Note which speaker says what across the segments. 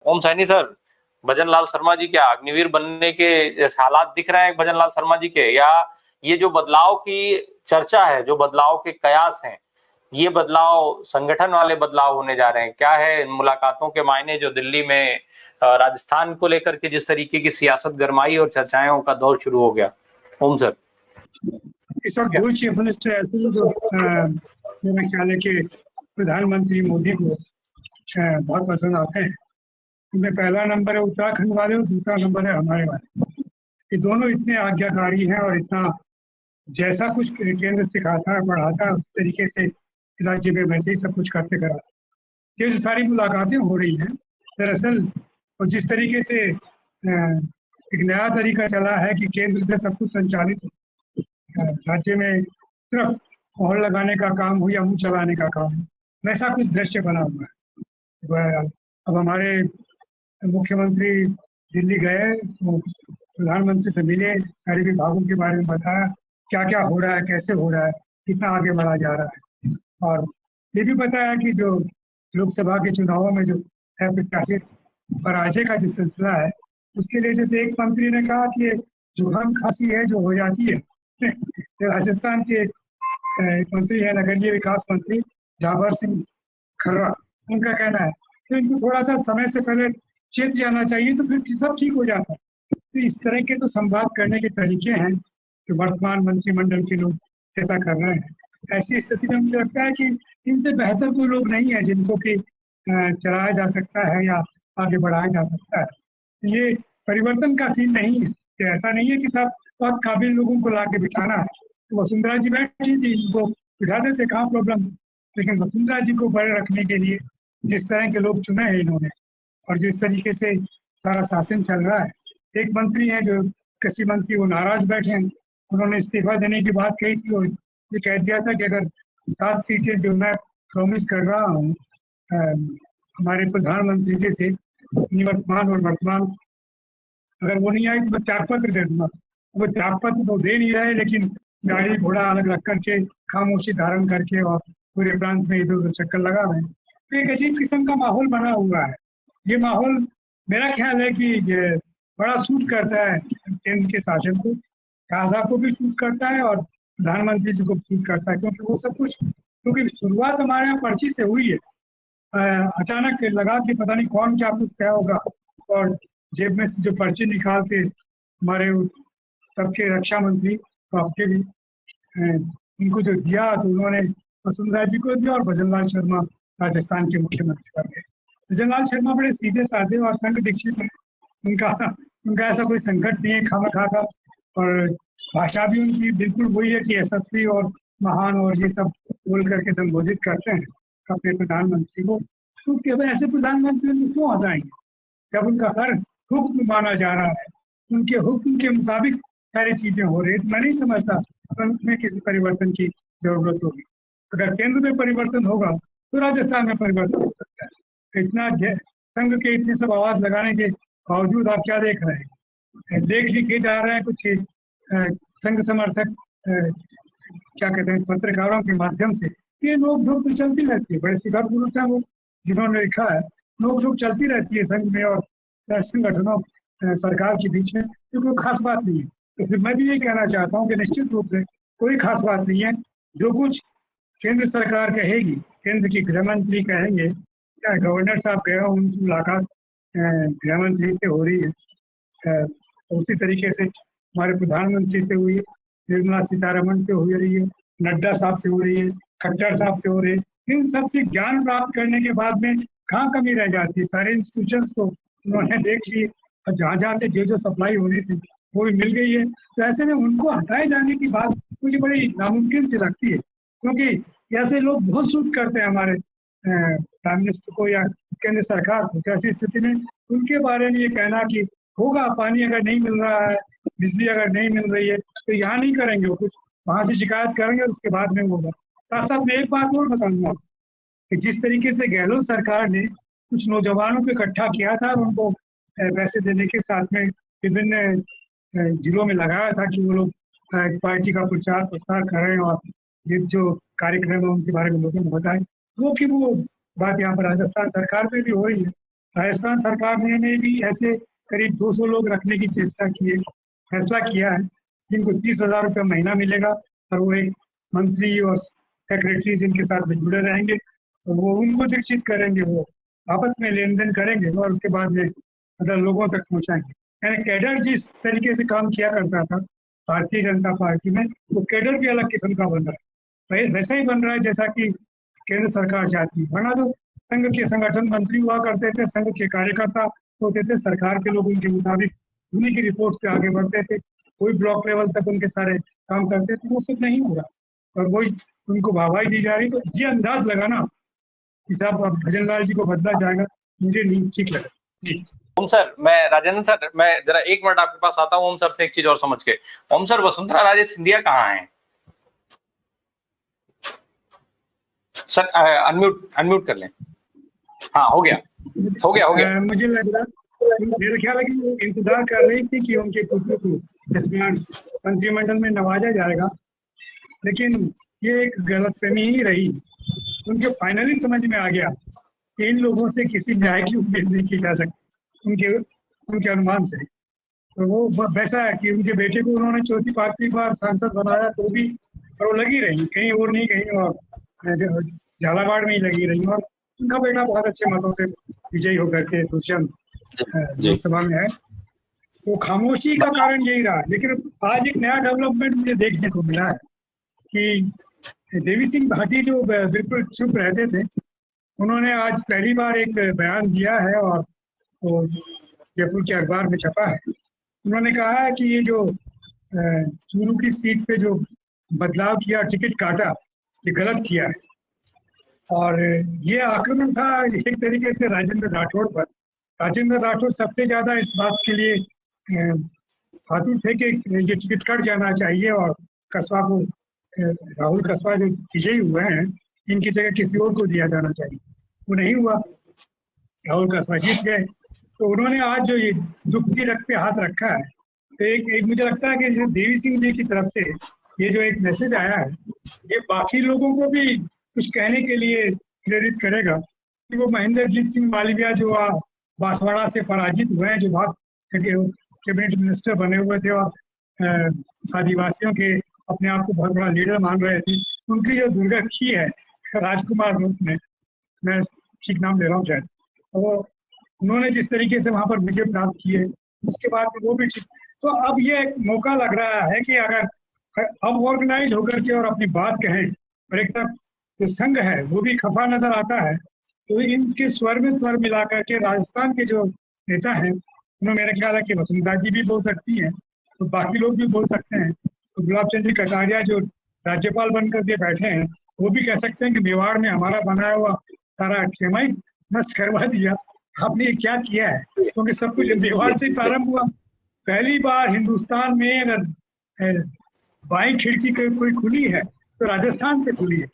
Speaker 1: ओम Saini sir, भजन लाल शर्मा जी क्या अग्निवीर बनने के हालात दिख रहे हैं भजन लाल शर्मा जी के, या ये जो बदलाव की चर्चा है, जो बदलाव के कयास हैं, ये बदलाव संगठन वाले बदलाव होने जा रहे हैं? क्या है इन मुलाकातों के मायने जो दिल्ली में राजस्थान को लेकर के जिस तरीके की सियासत गरमाई और चर्चाओं का दौर शुरू हो गया? ओम सर।
Speaker 2: इस वक्त दो चीफ मिनिस्टर ऐसे हैं जो मेरा ख्याल है कि प्रधानमंत्री मोदी को बहुत पसंद आते हैं। उनमें पहला नंबर है उत्तराखंड वाले और दूसरा नंबर है हमारे वाले। ये दोनों इतने आज्ञाकारी हैं और इतना जैसा कुछ केंद्र सिखाता है पढ़ाता है उस तरीके से राज्य में वैसे ही सब कुछ करते कराते। ये जो सारी मुलाकातें हो रही हैं दरअसल, और जिस तरीके से एक नया तरीका चला है कि केंद्र से सब कुछ संचालित राज्य में सिर्फ मोहर लगाने का काम हो या मुंह चलाने का काम हो, वैसा कुछ दृश्य बना हुआ है। अब हमारे मुख्यमंत्री दिल्ली गए तो प्रधानमंत्री से मिले, सारे विभागों के बारे में बताया क्या क्या हो रहा है, कैसे हो रहा है, कितना आगे बढ़ा जा रहा है। और ये भी बताया कि जो लोकसभा के चुनावों में जो है प्रत्याशित पराजय का जो सिलसिला है उसके लिए जैसे एक मंत्री ने कहा कि जुकाम खांसी है जो हो जाती है। राजस्थान के मंत्री है नगरीय विकास मंत्री जावर सिंह खर्रा, उनका कहना है तो इनको थोड़ा सा समय से पहले चेत जाना चाहिए तो फिर सब ठीक हो जाता है। तो इस तरह के तो संवाद करने के तरीके हैं कि वर्तमान मंत्रिमंडल के लोग ऐसा कर रहे हैं। ऐसी स्थिति में मुझे लगता है कि इनसे बेहतर कोई लोग नहीं है जिनको कि चलाया जा सकता है या आगे बढ़ाया जा सकता है। ये परिवर्तन का सीन नहीं है, ऐसा नहीं है कि सब बहुत काबिल लोगों को ला के बिठाना है। तो वसुंधरा जी बैठी थी, इनको बिठा देते, कहाँ प्रॉब्लम। लेकिन वसुंधरा जी को बड़े रखने के लिए जिस तरह के लोग चुने हैं इन्होंने और जिस तरीके से सारा शासन चल रहा है, एक मंत्री है जो कृषि मंत्री वो नाराज बैठे हैं, उन्होंने इस्तीफा देने की बात कही थी और ये कह दिया था कि अगर 7 सीटें जो मैं प्रॉमिस कर रहा हूँ हमारे प्रधानमंत्री जी से निवर्तमान और वर्तमान, अगर वो नहीं आई तो मैं त्याग पत्र दे दूंगा। वो त्याग पत्र तो दे नहीं रहे, लेकिन गाड़ी घोड़ा अलग रख करके खामोशी धारण करके और पूरे प्रांत में इधर उधर चक्कर लगा रहे हैं। तो एक अजीब किस्म का माहौल बना हुआ है। ये माहौल मेरा ख्याल है कि ये बड़ा सूट करता है केंद्र के शासन को, शाह को भी सूट करता है और प्रधानमंत्री जी को सूट करता है, क्योंकि वो सब कुछ क्योंकि शुरुआत हमारे यहाँ पर्ची से हुई है। अचानक लगा कि पता नहीं कौन क्या कुछ क्या होगा और जेब में जो पर्ची निकाल के हमारे सबके रक्षा मंत्री आपके भी उनको जो दिया तो उन्होंने वसुंधरा जी को दिया और भजन लाल शर्मा राजस्थान के मुख्यमंत्री कर गए। भजन लाल शर्मा बड़े सीधे साधे और संघ दीक्षित हैं, उनका ऐसा कोई संकट नहीं है खामखा का, और भाषा भी उनकी बिल्कुल वही है कि यशस्वी और महान और ये सब बोल करके संबोधित करते हैं अपने प्रधानमंत्री को। तो केवल ऐसे प्रधानमंत्री क्यों हटाएंगे जब उनका हर हुक्म माना जा रहा है, उनके हुक्म के मुताबिक सारी चीजें हो रही है। मैं नहीं समझता उसमें किसी परिवर्तन की जरूरत होगी। अगर केंद्र में परिवर्तन होगा तो राजस्थान में परिवर्तन हो सकता है। इतना संघ के इतने सब आवाज लगाने के बावजूद आप क्या देख रहे हैं, देख लिखे जा रहे हैं कुछ संघ समर्थक क्या कहते हैं पत्रकारों के माध्यम से। ये नोक झोंक तो चलती रहती है, बड़े शिखर पुरुष हैं वो जिन्होंने लिखा है, नोक झोंक चलती रहती है संघ में और संगठनों सरकार के बीच में, तो कोई खास बात नहीं है। तो फिर मैं भी ये कहना चाहता हूँ कि निश्चित रूप से कोई खास बात नहीं है। जो कुछ केंद्र सरकार कहेगी, केंद्र की गृह मंत्री कहेंगे, क्या गवर्नर साहब कह रहे हो, उनकी मुलाकात गृह मंत्री से हो रही है, उसी तरीके से हमारे प्रधानमंत्री से हुई है, निर्मला सीतारमण से हो रही है, नड्डा साहब से हो रही है, खट्टर साहब से हो रही है। इन सबसे ज्ञान प्राप्त करने के बाद में कहाँ कमी रह जाती है? सारे इंस्टीट्यूशन को उन्होंने देख लिए और जहाँ जहाँ से जो सप्लाई होनी थी वो भी मिल गई है। तो ऐसे में उनको हटाए जाने की बात मुझे बड़ी नामुमकिन सी लगती है, क्योंकि ऐसे लोग बहुत सूट करते हैं हमारे प्राइम मिनिस्टर को या केंद्र सरकार को। ऐसी स्थिति में उनके बारे में ये कहना कि होगा, पानी अगर नहीं मिल रहा है, बिजली अगर नहीं मिल रही है तो यहाँ नहीं करेंगे, वो कुछ वहाँ से शिकायत करेंगे और उसके बाद में होगा। साथ साथ मैं एक बात और बताऊंगा कि जिस तरीके से गहलोत सरकार ने कुछ नौजवानों को इकट्ठा किया था और उनको पैसे देने के साथ में विभिन्न जिलों में लगाया था कि वो लोग पार्टी का प्रचार प्रसार करें और ये जो कार्यक्रम है उनके बारे में लोगों को बताएं, वो कि वो बात यहाँ पर राजस्थान सरकार में भी हो रही है। राजस्थान सरकार ने भी ऐसे करीब 200 लोग रखने की फैसला किया है, जिनको 30,000 रुपये महीना मिलेगा और वो एक मंत्री और सेक्रेटरी जिनके साथ में जुड़े रहेंगे, तो वो उनको शिक्षित करेंगे, वो आपस में लेन देन करेंगे और उसके बाद में अदर लोगों तक पहुंचाएंगे। यानी कैडर जिस तरीके से काम किया करता था भारतीय जनता पार्टी में, वो कैडर भी अलग किस्म का बन रहा है, वैसा ही बन रहा है जैसा कि केंद्र सरकार चाहती है। वरना तो संघ के संगठन मंत्री हुआ करते थे, संघ के कार्यकर्ता होते थे, सरकार के लोग उनके मुताबिक उन्हीं की रिपोर्ट से आगे बढ़ते थे, कोई ब्लॉक लेवल तक उनके सारे काम करते थे। वो सब नहीं हो रहा और वही उनको वाहवाही दी जा रही। तो ये अंदाज लगाना कि साहब अब भजनलाल जी को बदला जाएगा, मुझे नहीं ठीक लगा जी।
Speaker 1: ओम सर, मैं राजेंद्र सर, मैं जरा 1 मिनट आपके पास आता हूँ ओम सर से एक चीज और समझ के। ओम सर, वसुंधरा राजे सिंधिया कहाँ हैं? सर अनम्यूट कर लें। हाँ, हो गया।
Speaker 2: मुझे लग रहा, मेरा ख्याल है कि वो इंतजार कर रही थी कि उनके पुत्र को इस बार मंत्रिमंडल में नवाजा जाएगा, लेकिन ये एक गलतफहमी ही रही। उनके फाइनली समझ में आ गया कि इन लोगों से किसी न्याय की उम्मीद नहीं की जा सकती उनके अनुमान से। तो वो वैसा है कि उनके बेटे को उन्होंने 4थी बार सांसद बनाया, तो भी और वो लगी रही, कहीं और नहीं कहीं और झालावाड़ में ही लगी रही, और उनका बेटा बहुत अच्छे मतों से विजयी होकर के दुष्यंत लोकसभा में है। तो खामोशी का कारण यही रहा। लेकिन आज एक नया डेवलपमेंट मुझे देखने को मिला है कि देवी सिंह भाटी जो बिल्कुल चुप रहते थे, उन्होंने आज पहली बार एक बयान दिया है और तो जयपुर के अखबार में छपा है। उन्होंने कहा है कि ये जो चूरू की सीट पे जो बदलाव किया, टिकट काटा, ये गलत किया है। और ये आक्रमण था एक तरीके से राजेंद्र राठौड़ पर। राजेंद्र राठौड़ सबसे ज्यादा इस बात के लिए आतुर थे कि ये टिकट कट जाना चाहिए और कस्बा को, राहुल कस्बा जो विजयी हुए हैं, इनकी जगह किसी और को दिया जाना चाहिए। वो नहीं हुआ, राहुल कस्बा जीत गए। तो उन्होंने आज जो ये दुख की रख पे हाथ रखा है, तो एक मुझे लगता है कि देवी सिंह जी की तरफ से ये जो एक मैसेज आया है, ये बाकी लोगों को भी कुछ कहने के लिए प्रेरित करेगा कि वो महेंद्रजीत सिंह मालविया जो बांसवाड़ा से पराजित हुए हैं, जो बहुत कैबिनेट मिनिस्टर बने हुए थे और आदिवासियों के अपने आप को बहुत बड़ा लीडर मान रहे थे, उनकी जो दुर्गति है राजकुमार रूप में, मैं ठीक नाम ले रहा हूँ शायद, तो उन्होंने जिस तरीके से वहाँ पर विजय प्राप्त किए, उसके बाद वो भी ठीक। तो अब ये एक मौका लग रहा है कि अगर अब ऑर्गेनाइज होकर के और अपनी बात कहें, और एक तरफ जो संघ है वो भी खफा नजर आता है, तो इनके स्वर में स्वर मिलाकर के राजस्थान के जो नेता हैं, उन्होंने मेरा ख्याल है कि वसुंधरा जी भी बोल सकती हैं, तो बाकी लोग भी बोल सकते हैं। तो गुलाब चंद जी कटारिया जो राज्यपाल बनकर के बैठे हैं, वो भी कह सकते हैं कि मेवाड़ में हमारा बनाया हुआ सारा खेमा ही नष्ट करवा दिया, आपने ये क्या किया है, क्योंकि सब कुछ मेवाड़ से प्रारंभ हुआ। पहली बार हिंदुस्तान में अगर बाई खिड़की कोई खुली है तो राजस्थान से खुली है।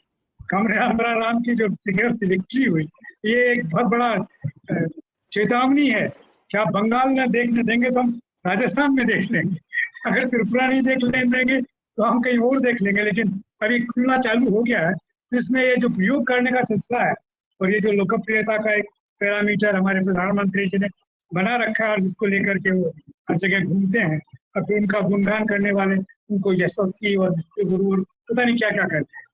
Speaker 2: कमरा राम की जो विक्ट्री हुई, ये एक बहुत बड़ा चेतावनी है कि आप बंगाल में देखने देंगे तो हम राजस्थान में देख लेंगे, अगर त्रिपुरा नहीं देखने देंगे तो हम कहीं और देख लेंगे। लेकिन अभी खुलना चालू हो गया है, तो इसमें ये जो प्रयोग करने का सिलसिला है और ये जो लोकप्रियता का एक पैरामीटर हमारे प्रधानमंत्री जी ने बना रखा है, जिसको लेकर के वो हर जगह घूमते हैं और फिर उनका गुणगान करने वाले उनको यशस्वी और गुरु पता नहीं क्या क्या करते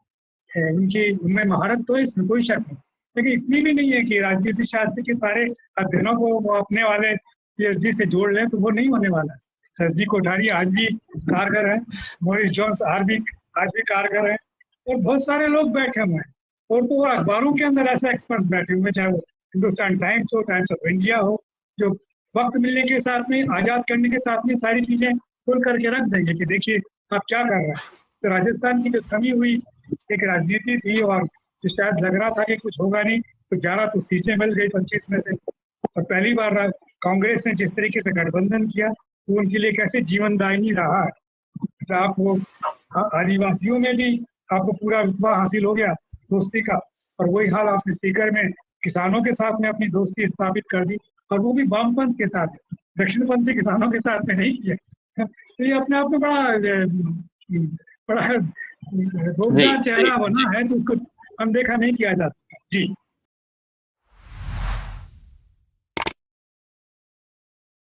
Speaker 2: हैं। उनकी उनमें महारत तो इसमें कोई शक नहीं, लेकिन इतनी भी नहीं है कि राजनीति शास्त्र के सारे अध्ययनों को वो अपने वाले पीएचडी से जोड़ लें, तो वो नहीं होने वाला। सर जी कोठारी आज भी कारगर है, मोरिस जोन्स आज भी कारगर है, और बहुत सारे लोग बैठे हुए हैं। और तो अखबारों के अंदर ऐसे एक्सपर्ट बैठे हुए, चाहे वो हिंदुस्तान टाइम्स हो, टाइम्स ऑफ इंडिया हो, जो वक्त मिलने के साथ में, आजाद करने के साथ में सारी चीजें खोल करके रख देंगे कि देखिए आप क्या कर रहे हैं। तो राजस्थान की जो थमी हुई एक राजनीति थी और शायद लग रहा था कि कुछ होगा नहीं, तो 11 तो सीटें मिल गई 25 में से। और पहली बार कांग्रेस ने जिस तरीके से गठबंधन किया, तो उनके लिए कैसे जीवनदायिनी रहा। तो आप वो आदिवासियों में भी आपको पूरा रुतबा हासिल हो गया दोस्ती का, और वही हाल आपने सीकर में किसानों के साथ में अपनी दोस्ती स्थापित कर दी, और वो भी वामपंथ के साथ, दक्षिणपंथी किसानों के साथ में नहीं किया। तो ये अपने आप में बड़ा रोजगार चेहरा बना है, तो उसको अनदेखा नहीं किया जा सकता जी।